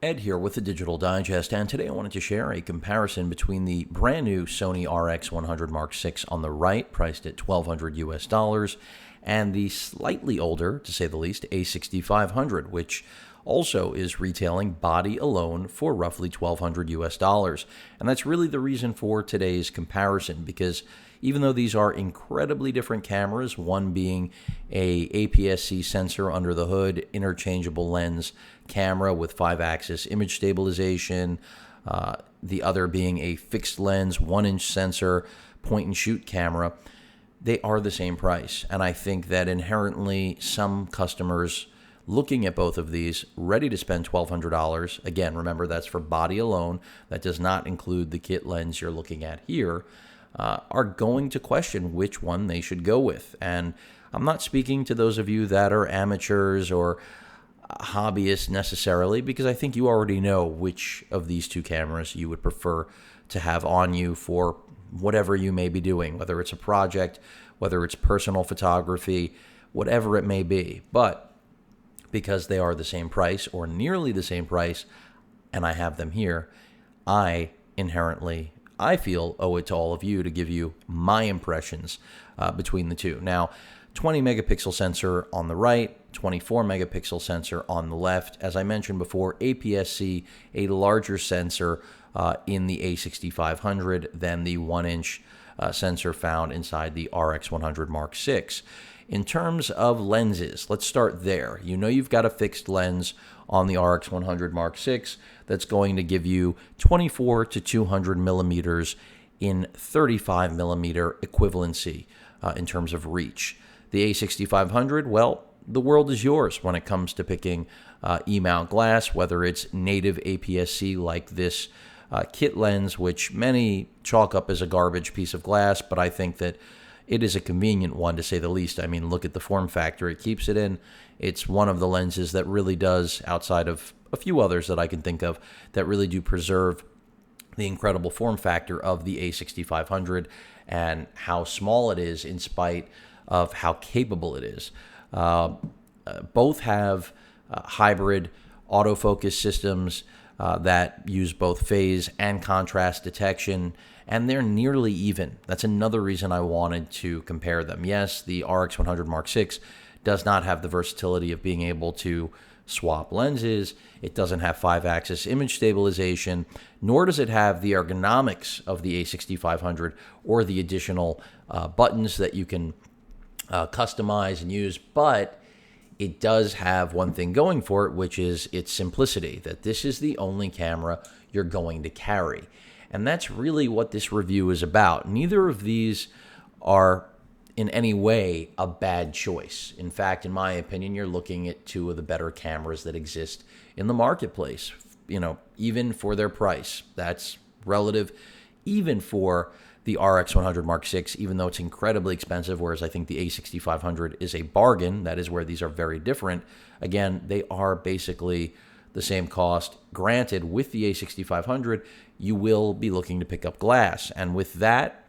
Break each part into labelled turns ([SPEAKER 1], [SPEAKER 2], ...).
[SPEAKER 1] Ed here with the Digital Digest, and today I wanted to share a comparison between the brand new Sony RX100 Mark VI on the right, priced at $1,200 US, and the slightly older, to say the least, A6500, which also is retailing body alone for roughly $1,200 US. And that's really the reason for today's comparison, because even though these are incredibly different cameras, one being a APS-C sensor under the hood, interchangeable lens camera with 5-axis image stabilization, the other being a fixed lens, 1-inch sensor, point-and-shoot camera, they are the same price. And I think that inherently some customers looking at both of these, ready to spend $1,200, again, remember that's for body alone, that does not include the kit lens you're looking at here, are going to question which one they should go with. And I'm not speaking to those of you that are amateurs or hobbyists necessarily, because I think you already know which of these two cameras you would prefer to have on you for whatever you may be doing, whether it's a project, whether it's personal photography, whatever it may be. But because they are the same price or nearly the same price, and I have them here, I feel owe it to all of you to give you my impressions between the two. Now, 20 megapixel sensor on the right, 24 megapixel sensor on the left. As I mentioned before, APS-C, a larger sensor in the A6500 than the 1-inch sensor found inside the RX100 Mark VI. In terms of lenses, let's start there. You know you've got a fixed lens on the RX100 Mark VI that's going to give you 24 to 200 millimeters in 35 millimeter equivalency in terms of reach. The A6500, well, the world is yours when it comes to picking E-mount glass, whether it's native APS-C like this kit lens, which many chalk up as a garbage piece of glass, but I think that it is a convenient one, to say the least. I mean, look at the form factor it keeps it in. It's one of the lenses that really does, outside of a few others that I can think of, that really do preserve the incredible form factor of the A6500 and how small it is in spite of how capable it is. Both have hybrid autofocus systems that use both phase and contrast detection, and they're nearly even. That's another reason I wanted to compare them. Yes, the RX100 Mark VI does not have the versatility of being able to swap lenses. It doesn't have 5-axis image stabilization, nor does it have the ergonomics of the A6500 or the additional buttons that you can customize and use, but it does have one thing going for it, which is its simplicity, that this is the only camera you're going to carry. And that's really what this review is about. Neither of these are in any way a bad choice. In fact, in my opinion, you're looking at two of the better cameras that exist in the marketplace, even for their price. That's relative, even for the RX100 Mark VI, even though it's incredibly expensive, whereas I think the A6500 is a bargain. That is where these are very different. Again, they are basically the same cost. Granted, with the A6500, you will be looking to pick up glass. And with that,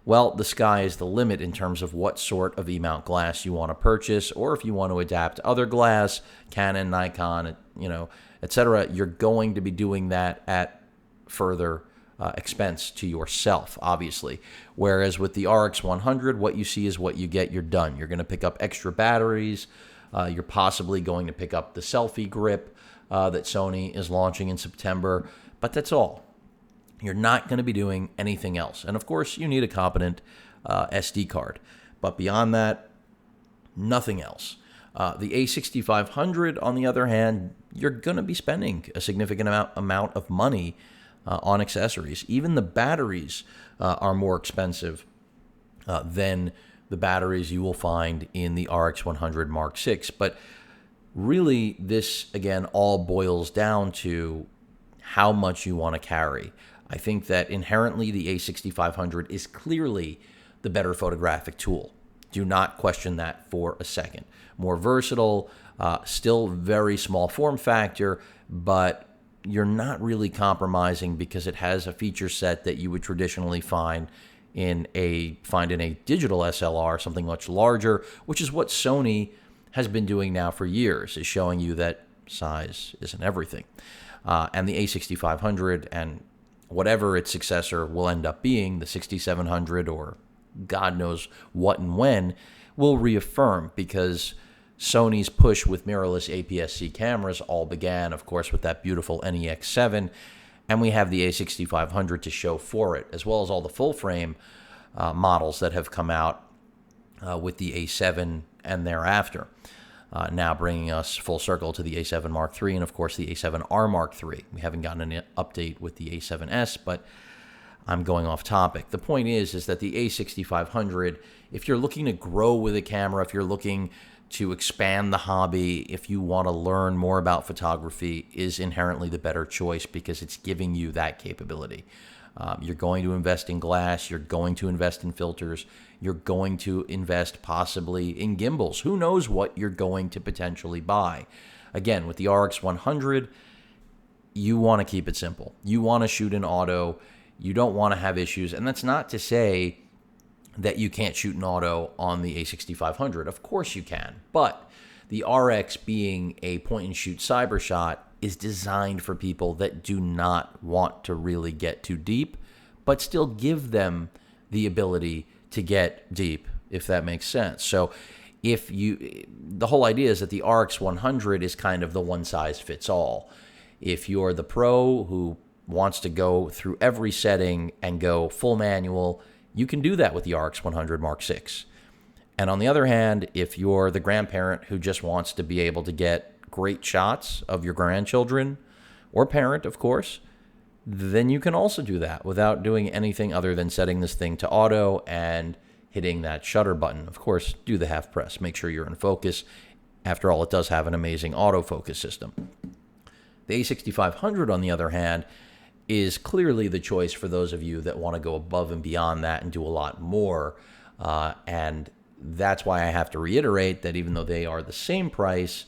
[SPEAKER 1] well, the sky is the limit in terms of what sort of E-mount glass you want to purchase, or if you want to adapt other glass, Canon, Nikon, etc. You're going to be doing that at further expense to yourself, obviously. Whereas with the RX100, what you see is what you get. You're done. You're going to pick up extra batteries. You're possibly going to pick up the selfie grip that Sony is launching in September, but that's all. You're not going to be doing anything else. And of course, you need a competent SD card. But beyond that, nothing else. The A6500, on the other hand, you're going to be spending a significant amount of money on accessories. Even the batteries are more expensive than the batteries you will find in the RX100 Mark VI. But really, this, again, all boils down to how much you want to carry. I think that inherently the A6500 is clearly the better photographic tool. Do not question that for a second. More versatile, still very small form factor, but you're not really compromising because it has a feature set that you would traditionally find in a digital SLR, something much larger, which is what Sony has been doing now for years, is showing you that size isn't everything. And the A6500 and whatever its successor will end up being, the 6700 or God knows what and when, will reaffirm, because Sony's push with mirrorless APS-C cameras all began, of course, with that beautiful NEX7, and we have the A6500 to show for it, as well as all the full-frame models that have come out with the A7 and thereafter. Now bringing us full circle to the A7 Mark III and, of course, the A7R Mark III. We haven't gotten an update with the A7S, but I'm going off topic. The point is that the A6500, if you're looking to grow with a camera, if you're looking to expand the hobby, if you want to learn more about photography, is inherently the better choice because it's giving you that capability. You're going to invest in glass, you're going to invest in filters, you're going to invest possibly in gimbals. Who knows what you're going to potentially buy? Again, with the RX100, you want to keep it simple. You want to shoot in auto. You don't want to have issues. And that's not to say that you can't shoot in auto on the A6500. Of course you can. But the RX, being a point-and-shoot cyber shot, is designed for people that do not want to really get too deep, but still give them the ability to get deep, if that makes sense. So the whole idea is that the RX100 is kind of the one-size-fits-all. If you're the pro who wants to go through every setting and go full manual, you can do that with the RX100 Mark VI. And on the other hand, if you're the grandparent who just wants to be able to get great shots of your grandchildren, or parent, of course, then you can also do that without doing anything other than setting this thing to auto and hitting that shutter button. Of course, do the half press. Make sure you're in focus. After all, it does have an amazing autofocus system. The A6500, on the other hand, is clearly the choice for those of you that want to go above and beyond that and do a lot more. And that's why I have to reiterate that even though they are the same price,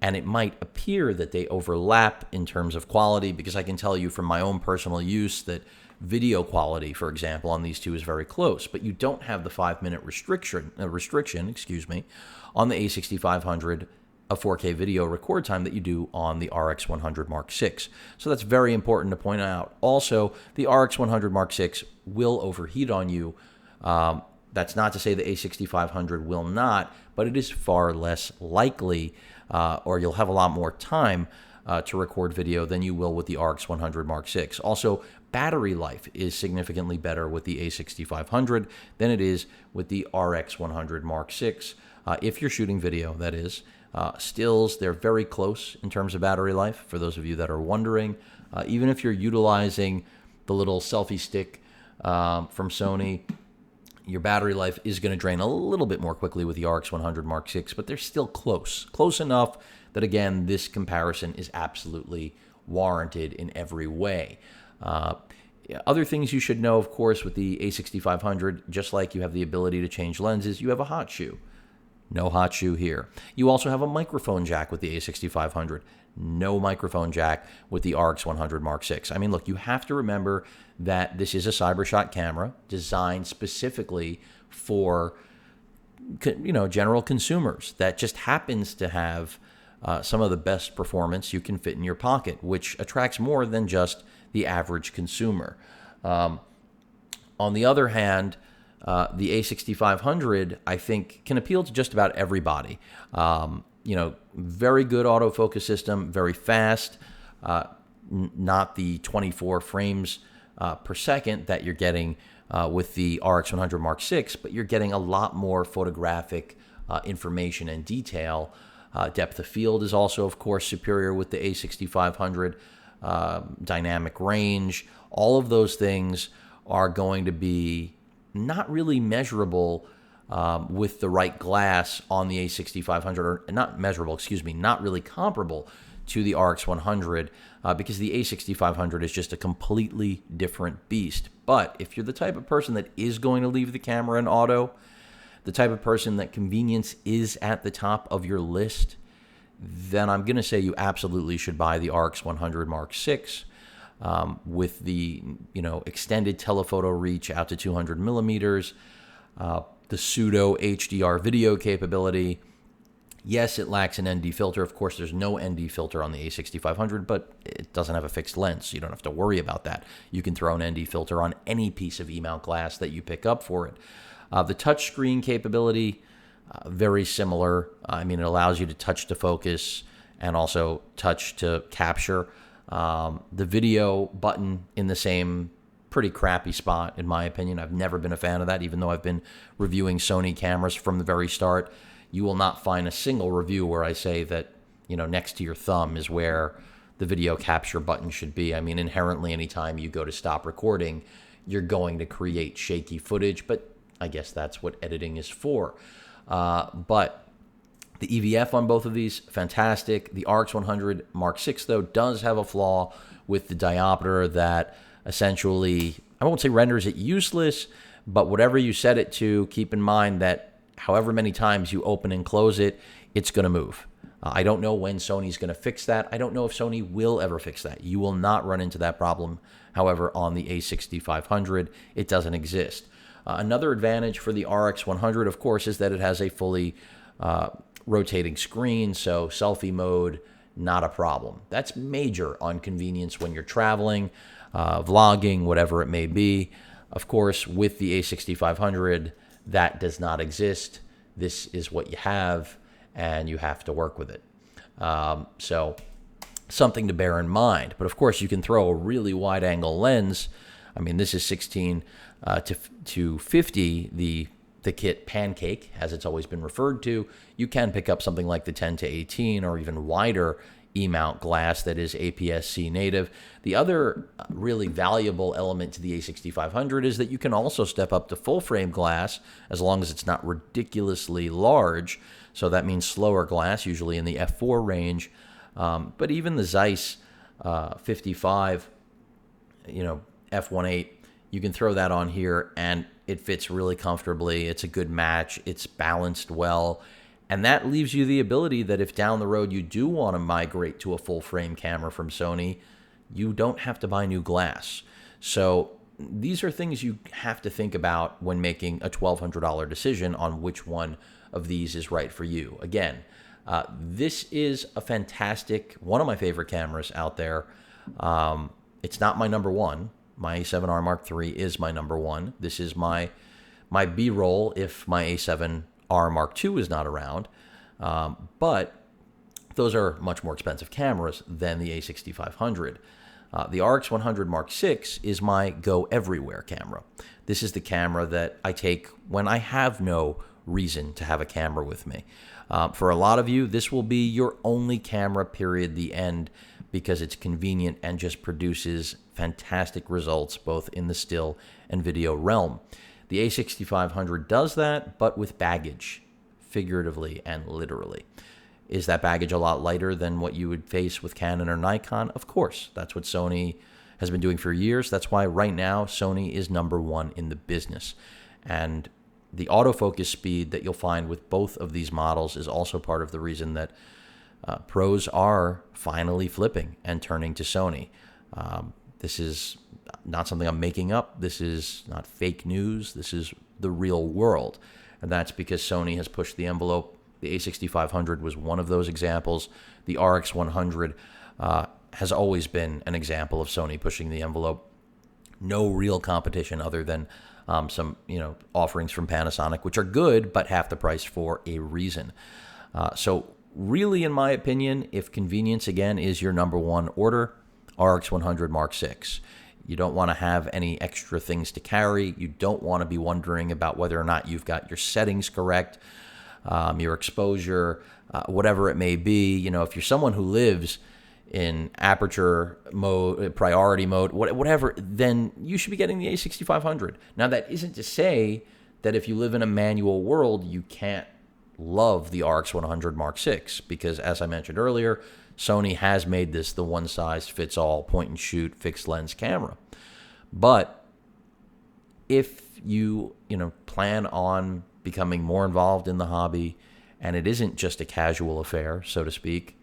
[SPEAKER 1] and it might appear that they overlap in terms of quality, because I can tell you from my own personal use that video quality, for example, on these two is very close, but you don't have the 5-minute restriction, on the A6500, a 4K video record time, that you do on the RX100 Mark VI. So that's very important to point out. Also, the RX100 Mark VI will overheat on you. That's not to say the A6500 will not, but it is far less likely, or you'll have a lot more time to record video than you will with the RX100 Mark VI. Also, battery life is significantly better with the A6500 than it is with the RX100 Mark VI. If you're shooting video, that is. Stills, they're very close in terms of battery life, for those of you that are wondering. Even if you're utilizing the little selfie stick from Sony, your battery life is going to drain a little bit more quickly with the RX100 Mark VI, but they're still close. Close enough that, again, this comparison is absolutely warranted in every way. Other things you should know, of course, with the A6500, just like you have the ability to change lenses, you have a hot shoe. No hot shoe here. You also have a microphone jack with the A6500. No microphone jack with the RX100 Mark VI. I mean, look, you have to remember that this is a CyberShot camera designed specifically for, general consumers, that just happens to have some of the best performance you can fit in your pocket, which attracts more than just the average consumer. On the other hand, the A6500, I think, can appeal to just about everybody. Very good autofocus system, very fast, not the 24 frames per second that you're getting with the RX100 Mark VI, but you're getting a lot more photographic information and detail. Depth of field is also, of course, superior with the A6500. Dynamic range, all of those things are going to be not really measurable with the right glass on the A6500, or not measurable, not really comparable to the RX100, because the A6500 is just a completely different beast. But if you're the type of person that is going to leave the camera in auto, the type of person that convenience is at the top of your list, then I'm going to say you absolutely should buy the RX100 Mark VI with the extended telephoto reach out to 200 millimeters, the pseudo HDR video capability. Yes, it lacks an ND filter. Of course, there's no ND filter on the A6500, but it doesn't have a fixed lens, so you don't have to worry about that. You can throw an ND filter on any piece of E-mount glass that you pick up for it. The touchscreen capability, very similar. I mean, it allows you to touch to focus and also touch to capture. The video button in the same pretty crappy spot, in my opinion. I've never been a fan of that, even though I've been reviewing Sony cameras from the very start. You will not find a single review where I say that, next to your thumb is where the video capture button should be. I mean, inherently, anytime you go to stop recording, you're going to create shaky footage, but I guess that's what editing is for. But the EVF on both of these, fantastic. The RX100 Mark VI, though, does have a flaw with the diopter that essentially, I won't say renders it useless, but whatever you set it to, keep in mind that however many times you open and close it, it's going to move. I don't know when Sony's going to fix that. I don't know if Sony will ever fix that. You will not run into that problem. However, on the A6500, it doesn't exist. Another advantage for the RX100, of course, is that it has a fully rotating screen, so selfie mode, not a problem. That's major on convenience when you're traveling, vlogging, whatever it may be. Of course, with the A6500, that does not exist. This is what you have, and you have to work with it. So something to bear in mind. But of course, you can throw a really wide-angle lens. I mean, this is 16 to 50, the kit pancake, as it's always been referred to. You can pick up something like the 10 to 18 or even wider E-mount glass that is APS-C native. The other really valuable element to the A6500 is that you can also step up to full-frame glass as long as it's not ridiculously large. So that means slower glass, usually in the f4 range. But even the Zeiss 55, f1.8, you can throw that on here and it fits really comfortably. It's a good match. It's balanced well. And that leaves you the ability that if down the road you do want to migrate to a full-frame camera from Sony, you don't have to buy new glass. So these are things you have to think about when making a $1,200 decision on which one of these is right for you. Again, this is a fantastic, one of my favorite cameras out there. It's not my number one. My A7R Mark III is my number one. This is my B-roll if my A7R Mark II is not around. But those are much more expensive cameras than the A6500. The RX100 Mark VI is my go-everywhere camera. This is the camera that I take when I have no reason to have a camera with me. For a lot of you, this will be your only camera, period, the end, because it's convenient and just produces fantastic results both in the still and video realm. The A6500 does that, but with baggage, figuratively and literally. Is that baggage a lot lighter than what you would face with Canon or Nikon? Of course. That's what Sony has been doing for years. That's why right now Sony is number one in the business. And the autofocus speed that you'll find with both of these models is also part of the reason that pros are finally flipping and turning to Sony. This is not something I'm making up. This is not fake news. This is the real world. And that's because Sony has pushed the envelope. The A6500 was one of those examples. The RX100 has always been an example of Sony pushing the envelope. No real competition other than some offerings from Panasonic, which are good, but half the price for a reason. So really, in my opinion, if convenience, again, is your number one order, RX100 Mark VI. You don't want to have any extra things to carry. You don't want to be wondering about whether or not you've got your settings correct, your exposure, whatever it may be. If you're someone who lives in aperture mode, priority mode, whatever, then you should be getting the A6500. Now, that isn't to say that if you live in a manual world, you can't love the RX100 Mark VI, because as I mentioned earlier, Sony has made this the one-size-fits-all point-and-shoot fixed-lens camera. But if you plan on becoming more involved in the hobby, and it isn't just a casual affair, so to speak,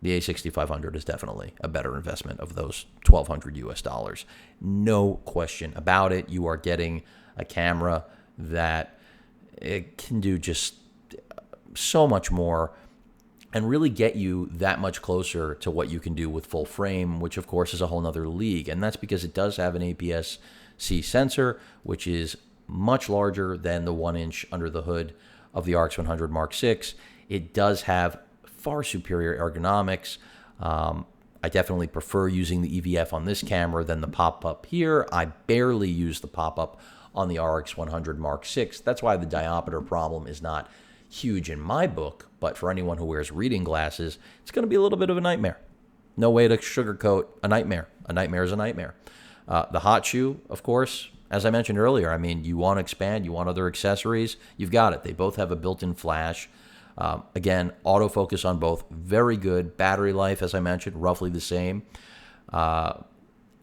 [SPEAKER 1] the A6500 is definitely a better investment of those $1,200 US. No question about it. You are getting a camera that it can do just so much more and really get you that much closer to what you can do with full frame, which of course is a whole nother league. And that's because it does have an APS-C sensor, which is much larger than the 1-inch under the hood of the RX100 Mark VI. It does have far superior ergonomics. I definitely prefer using the EVF on this camera than the pop-up here. I barely use the pop-up on the RX100 Mark VI. That's why the diopter problem is not huge in my book, but for anyone who wears reading glasses, it's going to be a little bit of a nightmare. No way to sugarcoat a nightmare. A nightmare is a nightmare. The hot shoe, of course, as I mentioned earlier, I mean, you want to expand, you want other accessories, you've got it. They both have a built-in flash. Again, autofocus on both, very good. Battery life, as I mentioned, roughly the same.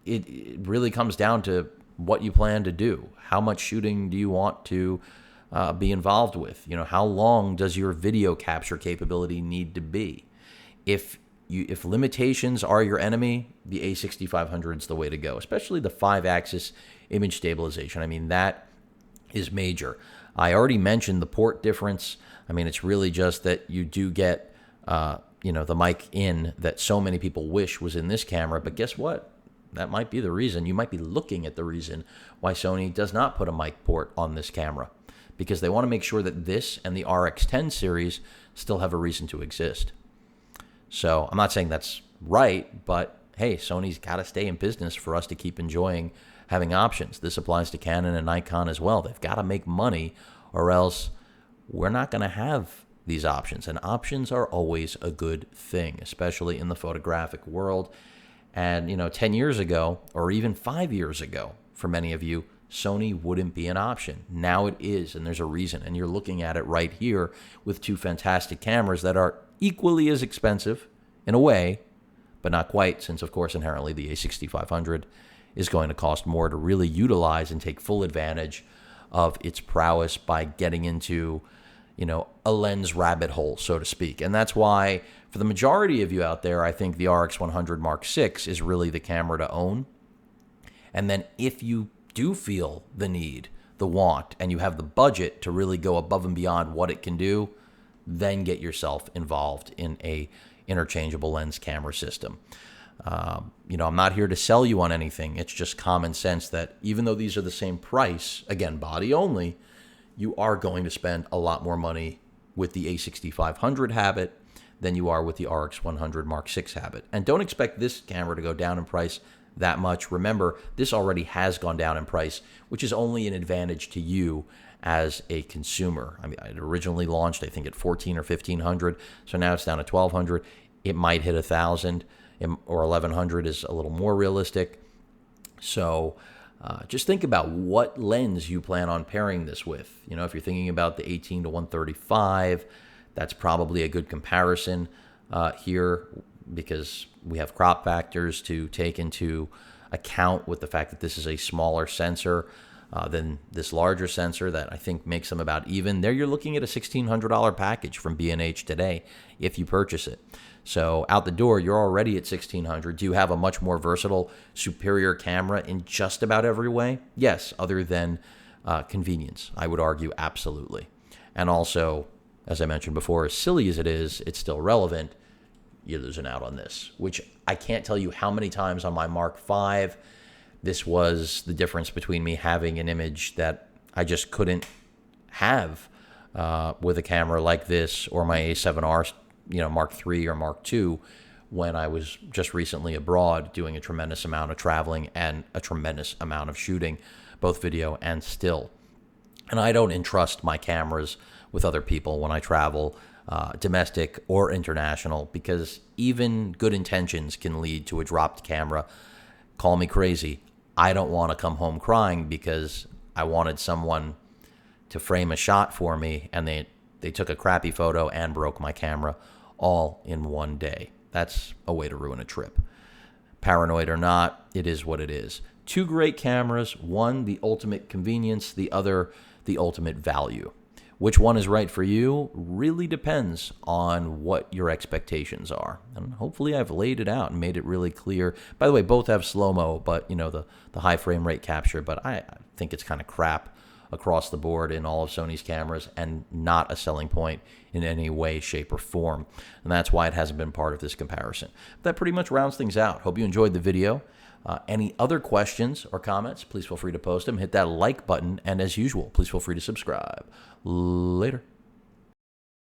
[SPEAKER 1] It really comes down to what you plan to do. How much shooting do you want to be involved with? You know, how long does your video capture capability need to be? If limitations are your enemy, the A6500 is the way to go, especially the 5-axis image stabilization. I mean, that is major. I already mentioned the port difference. I mean, it's really just that you do get, the mic in that so many people wish was in this camera. But guess what? That might be the reason. You might be looking at the reason why Sony does not put a mic port on this camera, because they want to make sure that this and the RX10 series still have a reason to exist. So I'm not saying that's right, but hey, Sony's got to stay in business for us to keep enjoying having options. This applies to Canon and Nikon as well. They've got to make money, or else we're not going to have these options. And options are always a good thing, especially in the photographic world. And, 10 years ago, or even 5 years ago, for many of you, Sony wouldn't be an option. Now it is, and there's a reason. And you're looking at it right here with two fantastic cameras that are equally as expensive in a way, but not quite, since, of course, inherently the A6500 is going to cost more to really utilize and take full advantage of its prowess by getting into, a lens rabbit hole, so to speak. And that's why, for the majority of you out there, I think the RX100 Mark VI is really the camera to own. And then if you do feel the need, the want, and you have the budget to really go above and beyond what it can do, then get yourself involved in a interchangeable lens camera system. I'm not here to sell you on anything. It's just common sense that even though these are the same price, again, body only, you are going to spend a lot more money with the A6500 habit than you are with the RX100 Mark VI habit. And don't expect this camera to go down in price that much. Remember, this already has gone down in price, which is only an advantage to you as a consumer. I mean, it originally launched, I think, at $1,400 or $1,500, so now it's down to $1,200. It might hit $1,000, or $1,100 is a little more realistic. So just think about what lens you plan on pairing this with. If you're thinking about the 18 to 135, that's probably a good comparison here, because we have crop factors to take into account with the fact that this is a smaller sensor than this larger sensor that I think makes them about even. There you're looking at a $1,600 package from B&H today if you purchase it. So out the door, you're already at $1,600. Do you have a much more versatile, superior camera in just about every way? Yes, other than convenience, I would argue absolutely. And also, as I mentioned before, as silly as it is, it's still relevant. You're losing out on this, which I can't tell you how many times on my Mark V, this was the difference between me having an image that I just couldn't have with a camera like this, or my A7R, Mark III or Mark II, when I was just recently abroad doing a tremendous amount of traveling and a tremendous amount of shooting, both video and still. And I don't entrust my cameras with other people when I travel, domestic or international, because even good intentions can lead to a dropped camera. Call me crazy. I don't want to come home crying because I wanted someone to frame a shot for me, and they took a crappy photo and broke my camera all in one day. That's a way to ruin a trip. Paranoid or not, it is what it is. Two great cameras, one the ultimate convenience, the other the ultimate value. Which one is right for you really depends on what your expectations are. And hopefully I've laid it out and made it really clear. By the way, both have slow-mo, but the high frame rate capture, but I think it's kind of crap across the board in all of Sony's cameras and not a selling point in any way, shape, or form. And that's why it hasn't been part of this comparison. That pretty much rounds things out. Hope you enjoyed the video. Any other questions or comments, please feel free to post them. Hit that like button. And as usual, please feel free to subscribe. Later.